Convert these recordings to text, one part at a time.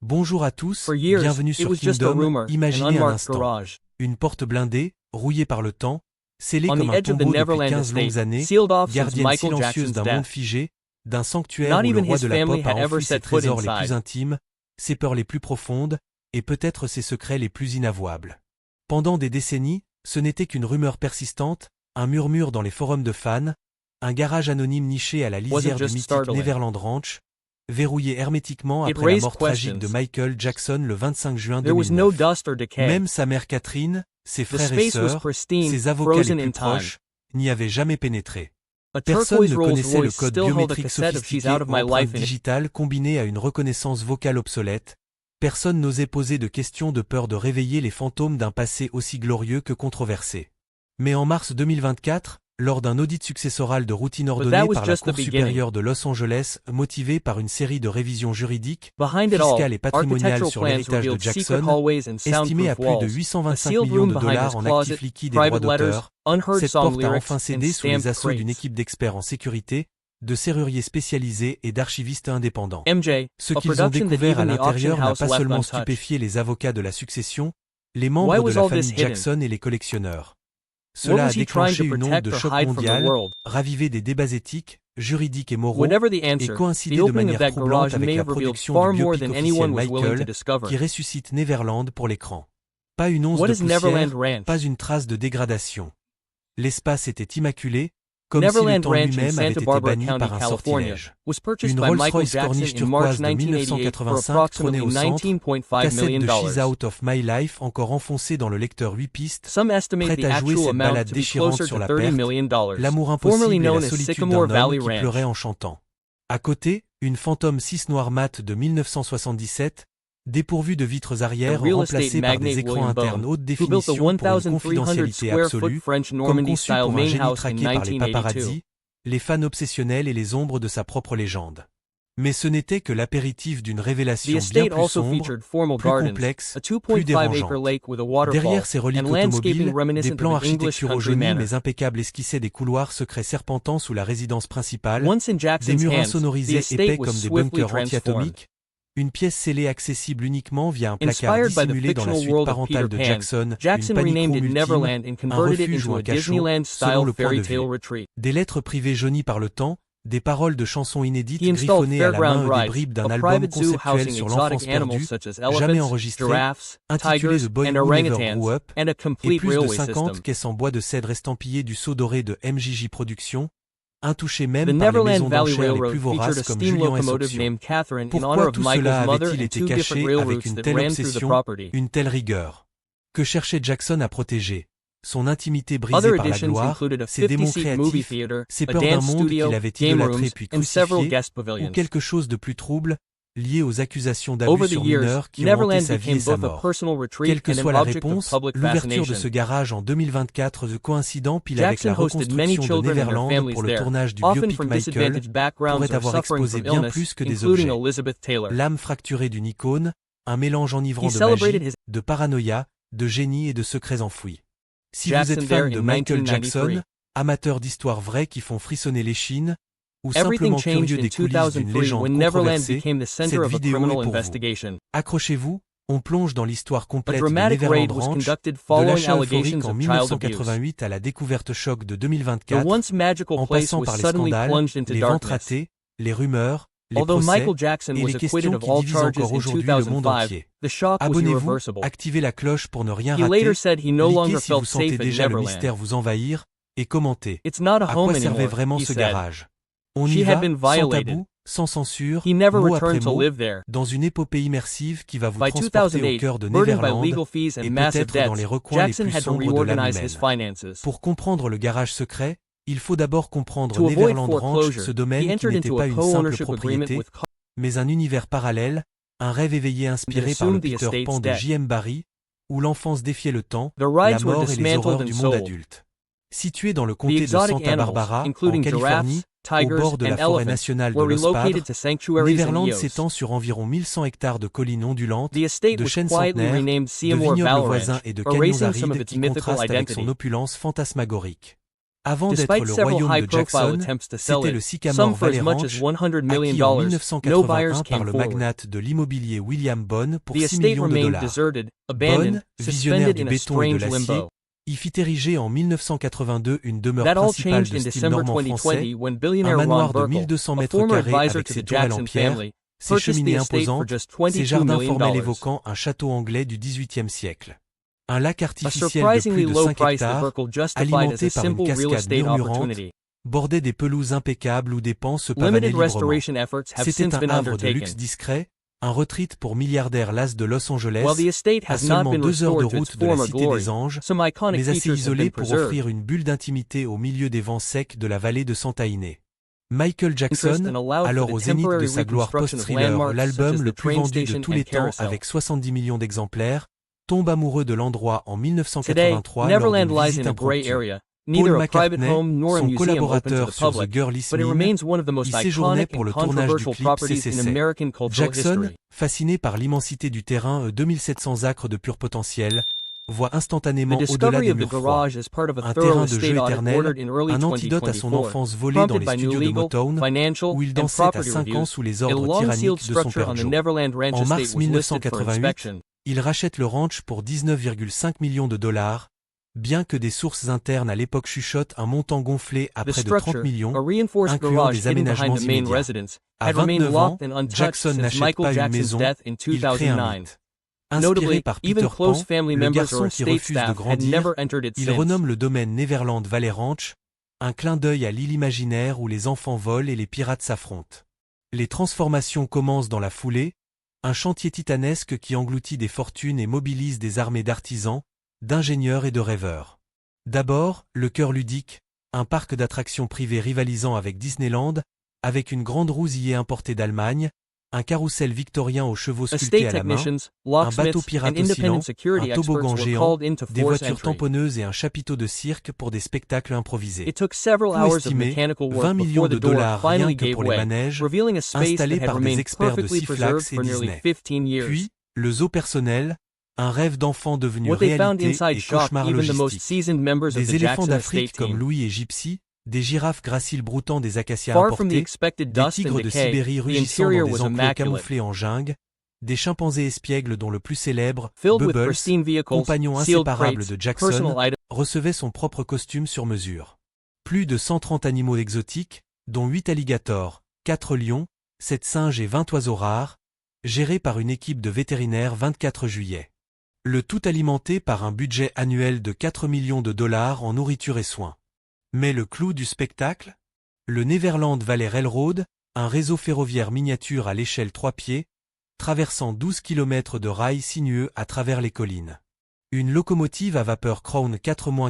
Bonjour à tous, For years, bienvenue it sur was just a Kingdom. rumor, an Imaginez un unmarked instant. garage. Une porte blindée, rouillée par le temps, scellée On comme the un edge of the tombeau depuis Neverland 15 longues estate, années, sealed off since gardienne Michael silencieuse Jackson's d'un monde death. figé, d'un sanctuaire Not où le even roi his de la family pop a had ever enfoui ses set foot trésors les inside. plus intimes, ses peurs les plus profondes, et peut-être ses secrets les plus inavouables. Pendant des décennies, ce n'était qu'une rumeur persistante, un murmure dans les forums de fans, un garage anonyme niché à la lisière du just mythique startling. Neverland Ranch, verrouillé hermétiquement It après la raised mort tragique de questions. Michael Jackson le 25 juin There was no 2009. dust or decay. Même sa mère Catherine, ses The frères et space was sœurs, pristine, ses avocats les frozen plus in time. proches, n'y avaient jamais pénétré. A Personne turquoise ne Rolls connaissait le Royce code still held a biométrique cassette of She's sophistiqué Out of My empreinte Life in it. digitale combinée à une reconnaissance vocale obsolète. Personne n'osait poser de questions de peur de réveiller les fantômes d'un passé aussi glorieux que controversé. Mais en mars 2024, lors d'un audit successoral de routine ordonné that was par la just the Cour beginning. supérieure de Los Angeles, motivée par une série de révisions juridiques, Behind it all, fiscales et patrimoniales architectural sur plans l'héritage de revealed secret Jackson, hallways and estimé à soundproof plus de walls, a 825 sealed millions room de behind dollars his en closet, actifs liquides et droits private letters, d'auteur, unheard cette song porte a lyrics, enfin and cédé sous les stamped assauts d'une crates. équipe d'experts en sécurité, de serruriers spécialisés et d'archivistes indépendants. MJ, Ce a qu'ils ont production that découvert à even the auction l'intérieur n'a house pas left seulement untouched. stupéfié les avocats de la succession, les Why membres de was la all famille this hidden? Jackson et les collectionneurs. What Cela a was he trying déclenché to une onde protect de or choc hide from the mondial, world? ravivé des débats éthiques, juridiques et moraux, Whatever the et answer, coïncidé the de opening of manière that troublante garage avec may la have revealed production far du more biopic than officiel anyone was willing to Michael, discover. qui ressuscite Neverland pour l'écran. Pas une once What de is Neverland poussière, Ranch? pas une trace de dégradation. L'espace était immaculé, comme si le Neverland temps Ranch in lui-même avait Santa été Barbara banni County, par un California, sortilège. was purchased Une by Michael Rolls-Royce Jackson corniche in March turquoise de 1988 for 1985 trônait approximately au centre, $19.5 cassette million. de She's Out of My Life encore enfoncée dans le lecteur 8 pistes, Some estimate prête the à jouer actual cette amount balade to be déchirante closer sur to la $30 perte, million, l'amour formerly impossible et known la as solitude Sycamore d'un homme Valley qui Ranch. pleurait en chantant. À côté, une Phantom 6 noir mat de 1977, dépourvue de vitres arrière, real estate remplacée par des magnate écrans William internes Bone, haute who built a définition pour une 1,300 confidentialité square foot absolue, French comme Normandy conçu style pour un main génie house in traqué par les 1982. paparazzi, les fans obsessionnels et les ombres de sa propre légende. Mais ce n'était que l'apéritif d'une The révélation bien estate plus also sombre, featured formal plus gardens, complexe, a plus 2.5-acre dérangeante. lake with a waterfall, Derrière ces reliques and landscaping automobiles, des reminiscent plans of an English architecturaux country jaunis manor. mais impeccables esquissaient des couloirs secrets serpentant sous la résidence principale, Once in des Jackson's murs hands, the insonorisés estate épais was comme des swiftly bunkers transformed. anti-atomiques, une pièce scellée accessible uniquement via un placard Inspired by the dissimulé dans la fictional suite world of Peter parentale de Pan, Jackson, Jackson une panic renamed room it ultime, Neverland and un converted it refuge ou into un a cachot, selon Disneyland-style le point fairy de tale vue. retreat. Des lettres privées jaunies par le temps, des paroles de chansons inédites He installed griffonnées à la main Fairground et des Rides, bribes d'un a album private zoo conceptuel housing sur exotic l'enfance animals perdue, such as jamais elephants, enregistré, giraffes, intitulé tigers, The Boy and Who Never orangutans, Grew Up, and a et complete plus de railway 50 system. caisses en bois de cèdre estampillées du sceau doré de MJJ Productions, intouchées The même par les Neverland maisons Valley d'enchères les Railroad plus featured voraces a comme steam Julien S. locomotive Option. named Catherine in honor Pourquoi of tout Michael's cela mother avait-il and été 2 different caché avec railroutes une that telle ran through the obsession, property? une telle rigueur? Que cherchait Jackson à protéger? Son intimité brisée Other par la additions gloire, included a ses démons 50-seat movie créatifs, theater, ses a peurs d'un dance monde studio, qu'il avait game idolâtré rooms, puis and several crucifié, guest ou pavilions. quelque chose de plus trouble, lié aux accusations Over d'abus the sur years, mineurs qui ont hanté Neverland sa vie et became sa both a mort. personal Quelle retreat que and soit an la object of réponse, public l'ouverture de ce fascination. garage en 2024 coïncidant pile avec Jackson la hosted many reconstruction de children and their Neverland families pour le there, tournage du often biopic from Michael, disadvantaged backgrounds pourrait or avoir suffering exposé from bien illness, plus que des including objets. Elizabeth Taylor. L'âme fracturée d'une icône, un mélange enivrant He de magie, celebrated his de paranoïa, de génie et de secrets enfouis. Si vous Jackson êtes there fan de in Michael 1993. Jackson, amateur d'histoires vraies qui font frissonner l'échine, ou Everything simplement changed curieux in des coulisses d'une 2003 légende when Neverland controversée, became the cette center of a vidéo est criminal pour vous. investigation. Accrochez-vous, on plonge dans l'histoire A complète de dramatic Neverland raid was Ranch, conducted de following l'achat allegations euphorique en of child abuse. 1988 à la découverte choc de The 2024, once magical en place passant was par les suddenly scandales, plunged into les ventes darkness. ratées, les rumeurs, les Although procès, Michael Jackson et was les acquitted questions of qui all divisent charges encore in aujourd'hui le monde 2005, entier. the shock was Abonnez-vous, irreversible. activez la cloche pour ne rien He rater, later said he no longer cliquez si vous felt sentez safe at déjà le Neverland. mystère vous envahir, et commentez. It's not a À home quoi servait anymore, vraiment he ce said. garage? On She y had va, been sans violated. tabou, sans censure, He never mot après returned to mot, live there. dans une épopée immersive qui va vous By transporter au 2008, cœur de burdened by Neverland, legal fees and et massive peut-être dans debts, les recoins les Jackson plus had to sombres de l'âme reorganize his humaine. finances. Pour comprendre le garage secret, il faut d'abord comprendre To avoid Neverland Ranch, foreclosure, ce he domaine qui entered n'était into pas a une simple co-ownership agreement propriété, with mais un univers parallèle, un rêve éveillé inspiré par le assumed the Peter estate's Pan de debt. J.M. Barrie, où l'enfance défiait le temps, The la rides were mort et les dismantled horreurs and du monde sold. adulte. Situé dans le The comté de exotic Santa animals, Barbara, en including Californie, giraffes, au tigers, bord de la and forêt elephants, nationale de were Los relocated Padres, to sanctuaries and Neverland EOS. s'étend sur environ 1100 hectares de collines ondulantes, The estate de was chênes quietly centenaires, renamed de Seymour vignobles Valley voisins Ranch, et de canyons erasing some of arides its qui mythical contrastent avec son identity. opulence fantasmagorique. Avant d'être Despite le several royaume de high-profile Jackson, attempts to sell c'était it, le some Sycamore for as Valley much Ranch, as $100 acquis million, en no 1981 buyers par came le forward. magnate de l'immobilier William Bonn pour The 6 estate millions de remained dollars. deserted, abandoned, Bonn, visionnaire suspended du in a béton et de strange l'acier, limbo. y fit ériger en 1982 une demeure That all principale changed de in style December normand français, 2020 when un billionaire Ron manoir de Burkle, 1200 a mètres former carrés advisor avec to ses the tourelles en Jackson pierre, family, ses purchased the cheminées estate for imposantes, just ses $22 jardins million. formels évoquant un château anglais du XVIIIe siècle. Un lac A artificiel de surprisingly plus de low 5 price that hectares, Burkle justified as alimenté a par une simple real cascade estate murmurante, opportunity. bordait des pelouses impeccables où des pans se pavanaient Limited librement. restoration efforts have C'était since un been havre de undertaken. luxe discret, un retreat pour milliardaires las de Los Angeles, While the estate à has not seulement been 2 heures de restored to its route de la former Cité glory, des Anges, some iconic mais assez features have isolé been pour preserved. offrir une bulle d'intimité au milieu des vents secs de la vallée de Santa Ynez. Michael Interest Jackson, and allowed alors for au the zénith de temporary sa gloire reconstruction of post-thriller, landmarks such l'album as le the plus train vendu de station tous and les temps carousel. avec 70 millions d'exemplaires, tombe amoureux de l'endroit en Today, 1983 lors Neverland d'une lies visite in a gray impromptue. area, Paul neither a private McCartney, home nor a son museum open to collaborateur the sur The public, Girl Is but it Mine, remains one of the most y séjournait iconic pour and le tournage du controversial clip properties in CCC. American cultural Jackson, history. fasciné par l'immensité du terrain 2700 acres de pur potentiel, voit The instantanément au-delà discovery des of the murs froids. garage as part of a Un thorough terrain de jeu estate audit éternel, ordered in early un antidote à son 2024, enfance volée dans prompted les by new studios de legal, Motown, financial, où il and dansait à property 5 ans reviews, sous les a ordres long-sealed tyranniques de son structure père on the Joe. Neverland Ranch En estate mars was listed for 1988, inspection. il rachète le ranch pour 19,5 millions de dollars, bien que des sources internes à l'époque chuchotent un montant gonflé à The près de 30 structure, millions, a reinforced incluant garage des hidden aménagements behind the main immédiats. residence, À had remained 29 ans, locked and untouched Jackson since n'achète Michael pas une Jackson's maison, death in il crée un 2009. mythe. Inspiré Notably, par even Peter close Pan, family le members garçon or qui estate refuse de staff had grandir, never entered it il since. renomme le domaine Neverland Valley Ranch, un clin d'œil à l'île imaginaire où les enfants volent et les pirates s'affrontent. Les transformations commencent dans la foulée, un chantier titanesque qui engloutit des fortunes et mobilise des armées d'artisans, d'ingénieurs et de rêveurs. D'abord, le cœur ludique, un parc d'attractions privées rivalisant avec Disneyland, avec une grande rousillée importée d'Allemagne, un carrousel victorien aux chevaux sculptés Estate à la main, technicians, un locksmiths, bateau and pirate independent oscillant, security un toboggan experts were géant, called into des force voitures entry. tamponneuses et un chapiteau de cirque pour des spectacles improvisés. It took several Coût hours of estimé, mechanical 20 work millions before de the door dollars rien finally que gave pour les way, manèges, revealing a space that installés had par des remained experts de perfectly Six preserved Flags et for nearly Disney. 15 years. Puis, le zoo personnel, un rêve d'enfant devenu What they found réalité inside et shocked cauchemar even the most logistique. seasoned members of Des the éléphants Jackson d'Afrique estate comme team. Louis et Gypsy, des girafes graciles broutant des acacias Far from the importés, expected des dust and tigres de decay, Sibérie the rugissant interior dans des was enclos immaculate. camouflés en jungle, des chimpanzés espiègles dont le plus célèbre, Filled with Bubbles, pristine vehicles, compagnon sealed inséparable crates, de Jackson, personal items, recevait son propre costume sur mesure. Plus de 130 animaux exotiques, dont 8 alligators, 4 lions, 7 singes et 20 oiseaux rares, gérés par une équipe de vétérinaires 24 juillet. Le tout alimenté par un budget annuel de 4 millions de dollars en nourriture et soins. Mais le clou du spectacle? Le Neverland Valley Railroad, un réseau ferroviaire miniature à l'échelle 3 pieds, traversant 12 km de rails sinueux à travers les collines. Une locomotive à vapeur Crown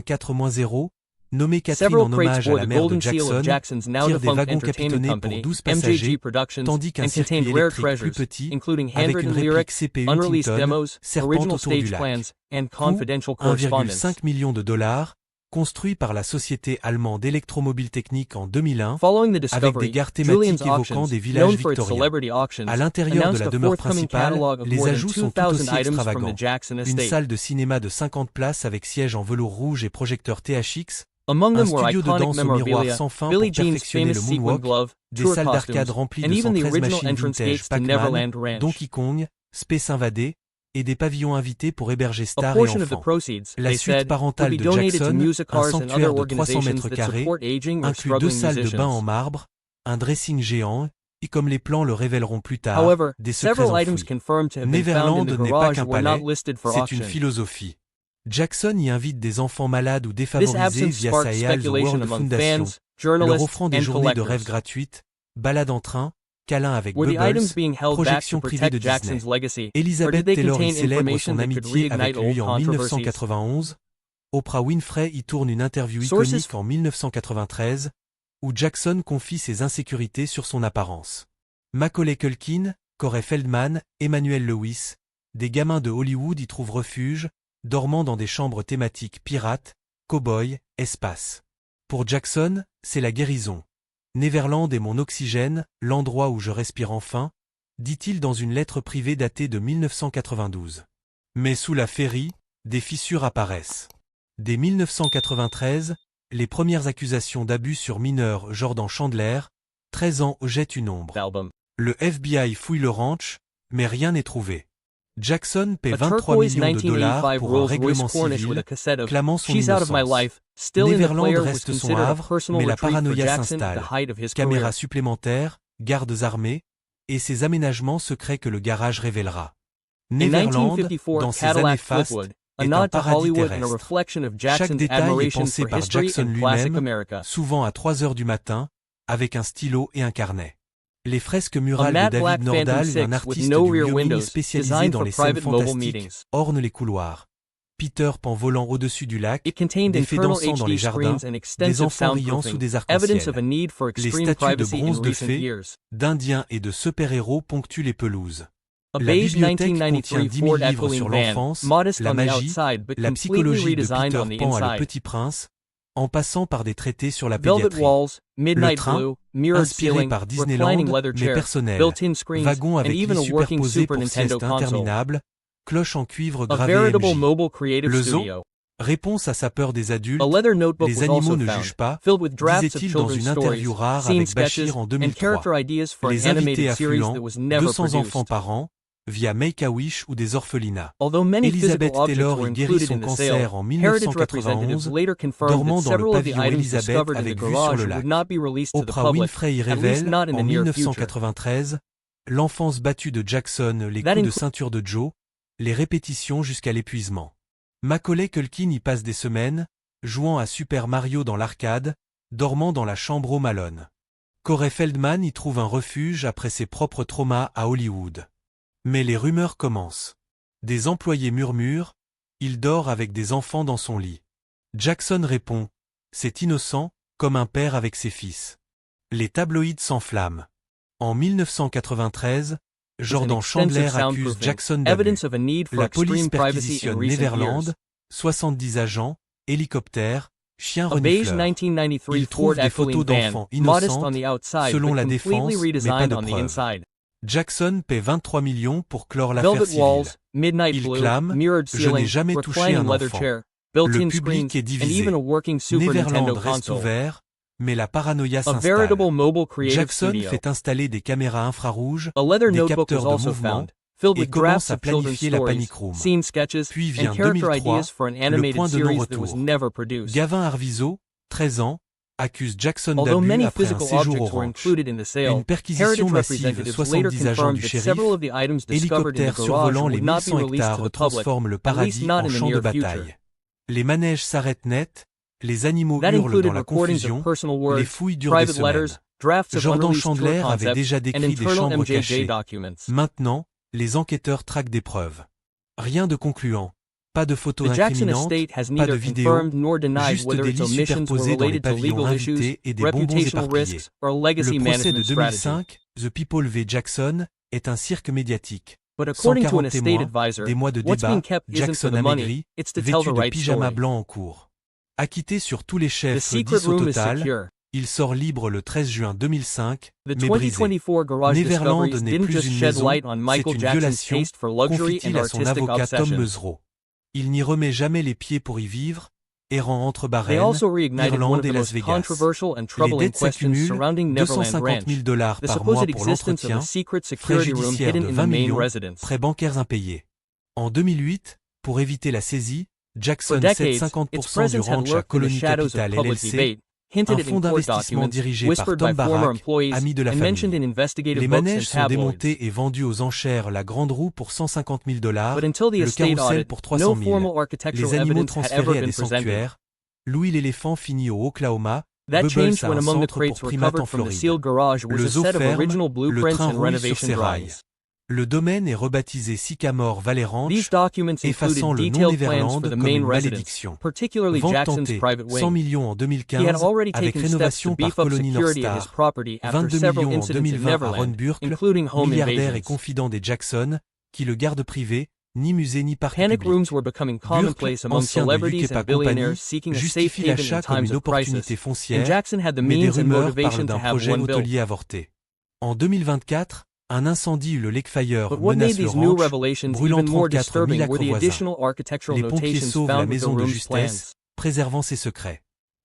4-4-0, nommée Catherine several en crates hommage à bore la the mère golden de seal of Jackson, Jackson's now tire des defunct wagons entertainment capitonnés pour company, 12 MJG passagers, Productions, tandis qu'un and circuit contained rare électrique plus treasures, petit, including avec handwritten une réplique lyrics, CPU unreleased Huntington, demos, serpente original autour du stage lac. plans, and Coût, confidential correspondence. 1,5 million de dollars, construit par la société allemande Électromobile Technique en 2001, Following the avec discovery, des gares Julian's thématiques évoquant Auctions, des villages known for its victoriens. celebrity auctions, À l'intérieur de announced la a demeure forthcoming principale, catalog of les more than ajouts sont tout 2,000 aussi items from the extravagants. Jackson Une estate. salle de cinéma de 50 places avec siège en velours rouge et projecteur THX, Among un them were studio de iconic danse au miroir memorabilia, sans fin Billie pour Jean's perfectionner famous le sequin moonwalk, glove, des tour salles d'arcade costumes, remplies and de even the 113 original machines entrance vintage gates to Pac-Man, Neverland Ranch. Donkey Kong, Space Invadé, et des pavillons invités pour héberger A stars et portion of the enfants. proceeds, La they suite said, would parentale be de donated to Jackson, music un cars and other sanctuaire de 300 organizations mètres that carrés, support aging or inclut 2 struggling salles de bain en musicians. marbre, un dressing géant, et comme les plans le révéleront plus tard, However, des secrets several items enfouis. confirmed to have been found in Neverland the n'est pas garage qu'un were not palais, listed for c'est une auction. philosophie. Jackson y invite des enfants malades ou This défavorisés absence via sparked sa Hales speculation World among Foundation, fans, leur journalists, offrant des and journées de rêve collectors. gratuites, balades en train, câlins avec Were the Bubbles, items being held back to projections privées de protect Disney. Jackson's legacy, or Elizabeth did they Taylor y contain célèbre information son that could amitié avec reignite lui old en controversies? 1991, Oprah Winfrey y tourne une interview Sources iconique en 1993, où Jackson confie ses insécurités sur son apparence. Macaulay Culkin, Corey Feldman, Emmanuel Lewis, des gamins de Hollywood y trouvent refuge, dormant dans des chambres thématiques pirates, cow-boys, espace. Pour Jackson, c'est la guérison. Neverland est mon oxygène, l'endroit où je respire enfin, dit-il dans une lettre privée datée de 1992. Mais sous la féerie, des fissures apparaissent. Dès 1993, les premières accusations d'abus sur mineurs. Jordan Chandler, 13 ans, jette une ombre. Album. Le FBI fouille le ranch, mais rien n'est trouvé. Jackson paie A 23 turquoise millions de dollars 1985 pour un Rolls-Royce règlement Cornish with civil, a cassette of clamant son She's Out of My innocence. Life. Still in the Neverland player was reste son considered a havre, personal mais la retreat for paranoïa Jackson at s'installe. the height of his Caméras career. supplémentaires, gardes armés, et ces aménagements secrets que le garage révélera. In Neverland, 1954, dans ses années Cadillac fastes, Flipwood, a est un nod to paradis Hollywood and a terrestre. reflection of Chaque Jackson's détail est admiration pensé for par history Jackson and classic lui-même, America. souvent à 3 heures du matin, avec un stylo et un carnet. Les fresques A murales de matte David black Phantom Nordal, 6 un with artiste no du rear Wyoming windows, spécialisé designed dans for les scènes private mobile fantastiques, meetings. ornent les couloirs. Peter Pan volant au-dessus du lac, It contained des fées internal dansant dans HD les jardins, screens and des extensive enfants riant sous soundproofing, des evidence of a arcs-en-ciel. need for Les extreme statues de privacy in bronze de recent fées, years. d'Indiens et de super-héros ponctuent les pelouses. A La beige bibliothèque contient 1993 10 000 Ford livres Echoing sur van, l'enfance, modest la on the magie, outside but la completely psychologie de redesigned Peter on the Pan à Le inside. Petit Prince, en passant par des traités sur la Velvet pédiatrie. walls, Le midnight train, blue, mirrored inspiré ceiling, par Disneyland, reclining leather mais chair, personnel. built-in screens, Wagon and avec even lits a working superposés Super pour Nintendo sieste console. interminable, cloche en cuivre A gravée veritable MJ. mobile creative Le zoo, studio. réponse à sa peur des adultes, A leather notebook les was animaux also ne found, jugent pas, filled with drafts of disait-il dans children's une interview stories, rare scene avec sketches, Bachir en and 2003. character ideas for Les an invités animated series affluents, that was never 200 produced. enfants par an, via Make-A-Wish ou des orphelinats. Although many Elizabeth physical objects Taylor were y guérit included son in the cancer sale, en Heritage representatives 1991, later confirmed dormant that dans le several of the pavillon items Elizabeth discovered in the avec vue sur garage le lac. would not be released to the Oprah public, Winfrey y at least révèle, not in the en near future. 1993, l'enfance battue de Jackson, les That coups de ceinture de Joe, les répétitions jusqu'à l'épuisement. Macaulay Culkin y passe des semaines, jouant à Super Mario dans l'arcade, dormant dans la chambre Home Alone. Corey Feldman y trouve un refuge après ses propres traumas à Hollywood. Mais les rumeurs commencent. Des employés murmurent, il dort avec des enfants dans son lit. Jackson répond, c'est innocent, comme un père avec ses fils. Les tabloïds s'enflamment. En 1993, Jordan Chandler accuse Jackson d'abus. Evidence of a need for La police extreme privacy in perquisitionne recent Neverland, years. 70 agents, hélicoptères, chiens A beige renifleurs. 1993 Il trouve Ford des photos Echoing van, d'enfants modest on innocentes, the outside selon but la completely défense, mais pas redesigned de on the preuves. inside. Jackson paie 23 millions pour clore l'affaire Velvet civile. walls, midnight Il blue, clame, mirrored je n'ai ceiling, jamais touché reclining un leather enfant. chair, built-in Le public screens, est and divisé. even a working Super Neverland Nintendo reste console. ouvert, mais la paranoïa A s'installe. veritable mobile creative Jackson studio. fait installer des caméras infrarouges, A leather des notebook was capteurs de also mouvement, found, filled et with commence drafts à of children's planifier la stories, panic room. scene sketches, Puis vient and character 2003, ideas for an le animated point de series that was non-retour. never produced. Gavin Arvizo, 13 ans, accuse Jackson Although d'abus many après un physical séjour au objects were ranch. included in the sale, Une perquisition Heritage massive, representatives 70 later agents confirmed du that shérif, several of the items discovered in the hélicoptères garage survolant les would not be 1100 released to hectares the public, transforment le at least paradis not en in the champ de near bataille. future. Les manèges s'arrêtent net, les animaux That hurlent included dans la recordings confusion, of personal les words, fouilles durent des private semaines. letters, drafts of Jordan unreleased tour Chandler avait concepts, déjà and décrit des internal chambres MJJ cachées. documents. Maintenant, les enquêteurs traquent des preuves. Rien de concluant. Pas de photos The Jackson incriminantes, estate has pas de neither vidéos, confirmed nor denied juste whether des its lits omissions were superposés dans les related to pavillons legal issues, invités et des bonbons reputational éparpillés. risks, or legacy Le procès de management strategy. 2005, The People v. Jackson, est un cirque médiatique. But according to an 140 estate témoins, advisor, des mois de what's débat, being kept isn't for Jackson the money, amaigri, it's to tell vêtu the de right pyjama story. blanc en cours. Acquitté sur tous les The chefs secret 10 au room is total, secure. il sort libre le 13 juin 2005, The mais brisé. 2024 Garage Neverland discoveries n'est didn't plus just une shed maison, light on c'est Michael une Jackson's violation, taste for luxury confie-t-il and à son artistic avocat Tom obsessions. Mesereau. Il n'y remet jamais les pieds pour y vivre, errant entre They Bahreïn, also reignited one Irlande of et the Las most Vegas. controversial and Les troubling dettes questions s'accumulent, surrounding Neverland 250 000 Ranch, $ the par mois supposed pour existence of l'entretien, a secret frais security room judiciaires hidden de in 20 the main millions, residence. frais bancaires impayés. En 2008, pour éviter la saisie, Jackson For cède decades, its 50% du presence had ranch à lurked in the Colony shadows Capital of public LLC, debate, hinted un at in fonds court d'investissement documents, dirigé par whispered Tom by former Barak, employees, ami de la and mentioned in famille. investigative Les books manèges and sont tabloids. démontés et vendus aux enchères la Grande Roue pour 150 000 $, But until the le estate carrousel audit, pour no 300 000. formal architectural Les animaux evidence had transférés ever à been des presented. sanctuaires. Louis l'éléphant finit au Oklahoma, That Bubbles changed a when un among the centre crates pour primates en recovered from the Floride. sealed garage was Le a zoo set of ferme, original le blueprints train and roule sur renovation ses rails. drawings. Le domaine est rebaptisé Sycamore Valley Ranch, These documents effaçant included le nom detailed plans Neverland for the comme main une residence, malédiction. particularly Vente Jackson's tentée, private 100 wing. millions en He had 2015, already avec taken steps to rénovation par beef up Colony security at his Northstar. property after 22 several millions en incidents in 2020 à Ron Neverland, Burke, including home milliardaire et invasions. confident des Jackson, qui le garde privé, ni musée ni parc Panic public. rooms were becoming commonplace among ancien de celebrities Yucca and billionaires Company, seeking a safe justifie haven l'achat in comme times une of crisis, opportunité and foncière, Jackson had the mais des means and rumeurs motivation parlent to d'un have projet one built. hôtelier avorté. En 2024, un incendie eut le Lake Fire But what made menace le these new ranch, revelations brûlant even more 34 000 disturbing acres were the voisins. additional architectural Les pompiers notations sauvent la found with the maison de room's justesse, plans. préservant ses secrets.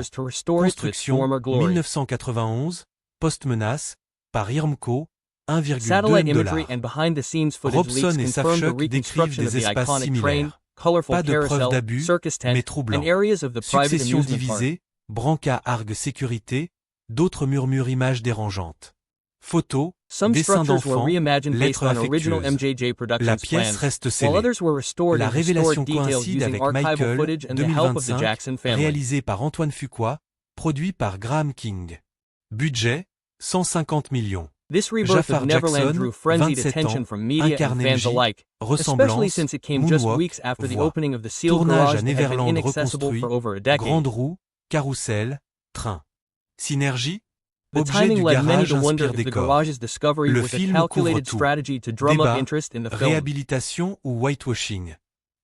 measures to restore it to its Construction, former glory. 1991, post-menace, par Irmco, 1,2 Satellite M$. imagery and behind-the-scenes footage leaks Robson et confirm the Savchuk décrivent reconstruction of des the espaces iconic train, similaires. colorful Pas de preuves carousel, d'abus, circus tent, mais and troublants. areas of the private Succession amusement park. divisée, Branca argue sécurité, d'autres murmurent images dérangeantes. Photos, Some dessins structures were d'enfants, reimagined based lettres on original affectueuses. MJJ La Productions pièce plans, reste while scellée. others were restored La and révélation restored details coïncide using avec archival Michael, footage and the help of the 2025, Jackson family. réalisé par Antoine Fuqua, produit par Graham King. Budget, 150 millions. This rebirth Jafar of Neverland Jackson, drew frenzied 27 attention ans, from media and incarne fans MJ, alike, especially ressemblance, since it came just moonwalk, weeks after the voix. opening of the sealed Tournage garage à that had been Neverland inaccessible reconstruit, for over a decade. grande roue, carrousel, train. Synergie, The objet timing du led many garage to wonder inspire if the décor. garage's discovery Le was a film couvre calculated tout. strategy to drum Débat, up interest in the film. réhabilitation ou whitewashing.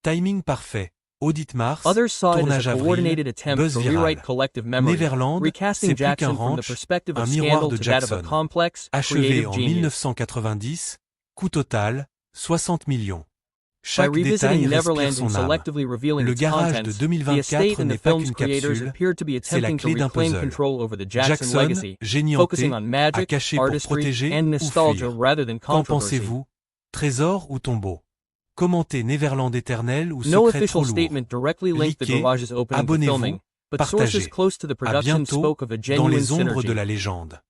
Timing parfait. Audit mars, Others saw it tournage as a avril, coordinated attempt buzz to viral. rewrite collective memory, Neverland, recasting c'est plus qu'un Jackson from the ranch, perspective un of miroir Scandal de to that of a Jackson. complex, Achevé creative en genius. 1990, coût total, 60 millions. By Chaque détail revisiting respire Neverland and son âme. selectively revealing Le its garage de contents, the 2024 estate and n'est the pas film's qu'une creators capsule, appeared to be c'est la attempting to clé d'un reclaim puzzle. control over the Jackson Jackson, legacy, génie focusing hanté, on à magic, cacher pour artistry, protéger and ou nostalgia fuir. rather than Qu'en controversy. pensez-vous? Trésor ou tombeau? Commentez Neverland éternel ou No secret trop official lourd? statement directly linked the Likez, garage's opening to abonnez-vous, filming, but partagez. sources close to the À production bientôt, spoke of a dans genuine les ombres synergy. de la légende.